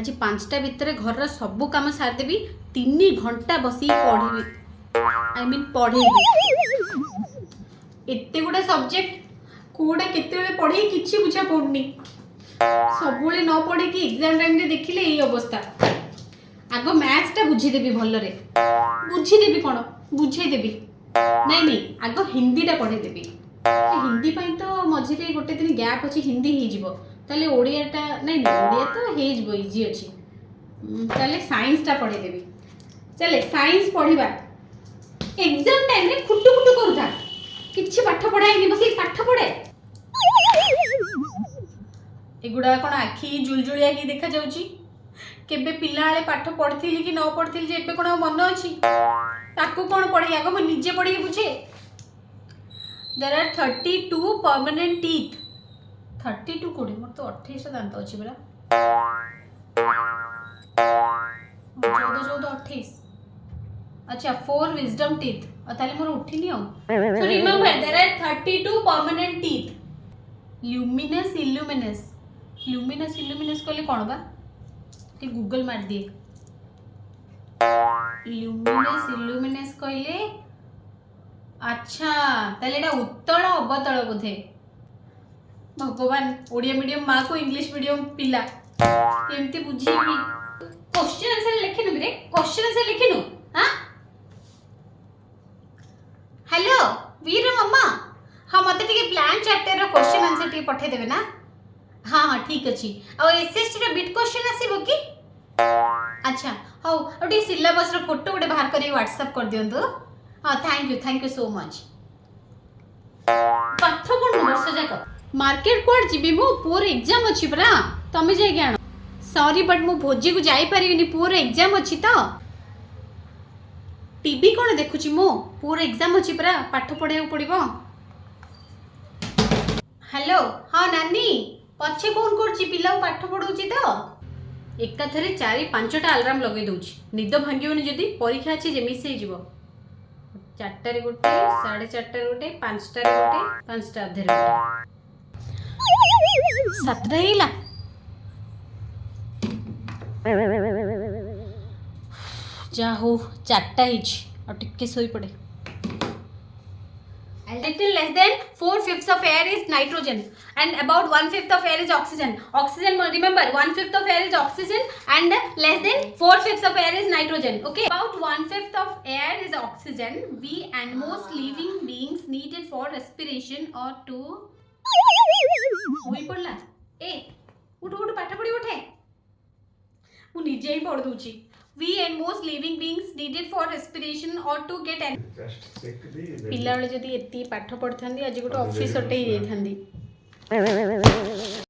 आज 5टा भितर घर सब काम सारदेवी 3 घंटा बसी पढ़ी आई मीन पढ़ेबी एते गुडा सब्जेक्ट कोडा केते पढ़े किछि बुझा पड़नी सब न पढ़े कि एग्जाम टाइम रे देखिले यही अवस्था। आग मैथ्स टा बुझीदेवी भलरे बुझीदेवी कौन बुझेदेवी नहीं नहीं आग हिंदी टा पढ़ेदेवी हिंदी पाई तो मझे गोटे दिन गैप अच्छी हिंदी हो ताले ओडियाटा नहीं नहीं ओडिया तो हो इजी अच्छी ताले साइंस टा पढ़ेदेवी चले साइंस पढ़ा एग्जाम टाइम रे खुटु खुटु करूथा किछि पाठ पढ़ाई बस पाठ पढ़े एगुड़ा कौन आखि जुलजुलिया ही देखा जाउची केबे पिला वाले पाठ पढ़ी कि न पढ़ी जे एबे कौन मन अच्छी ताकू कौन पढ़े आग मैं निजे पढ़ी बुझे। देयर आर 32 परमानेंट टीथ 32 कोडी मोर तो 28 दांत अच्छी बरा 14 28 अच्छा 4 विजडम टीथ ताले मोर उठिनी आ so remember there are 32 permanent teeth luminous illuminous कहले कौन बा टे गूगल मार दिए इल्यूमिनस कहले अच्छा ताले एटा उत्तल अवतल बोधे भगवान ओडिया मीडियम माँ को इंग्लिश मीडियम पिला केमती बुझेबी क्वेश्चन आंसर लिखिनु रे क्वेश्चन आंसर लिखिनु हां हेलो वीर मम्मा हाँ मत प्लान चैप्टर रो क्वेश्चन आंसर टी पठे देबे ना हाँ हाँ ठीक अच्छी और एसएसटी रो बिट क्वेश्चन आसीबो कि अच्छा हाउ ओटी सिलेबस रो फोटो गोटे बाहर करी व्हाट्सएप कर दियंतु हाँ थैंक यू सो मच पाठ कोन वर्ष जाक मार्केट कोड जीबी मो पूरा एग्जाम अछि परा तमे जाय ज्ञान सॉरी बट मो भोजी को जाई परिबिनी पूरा एग्जाम अछि तो टीवी कोन देखुची मो पूरा एग्जाम अछि परा पाठ पढिया पड़िबो हेलो हाँ नानी पछे कौन करछि पिला पाठ पढौछि तो एका थरे 4-5टा अलार्म लगे दउछि निद भांगियोनी जदी परीक्षा अछि जे मिस हे जिवो 4टा रे गोटे 4:30 रे गोटे 5टा रे गोटे 5टा अधे रे गोटे 7टा हेला जा हो 4टा हिच और टिके सोई पड़े A little less than 4/5 of air is nitrogen and about 1/5 of air is oxygen. Oxygen, remember 1/5 of air is oxygen and less than 4/5 of air is nitrogen. Okay, about 1/5 of air is oxygen. We and most living beings need it for respiration or to. होई पड़ला ए उठ पाठ पढ़ी उठे मु निजे ही पढ़ दूची We and most living beings need it for respiration or to get पिला जदि एति पाठ पढ़थांदी आज गोटे ऑफिसर टे ही थांदी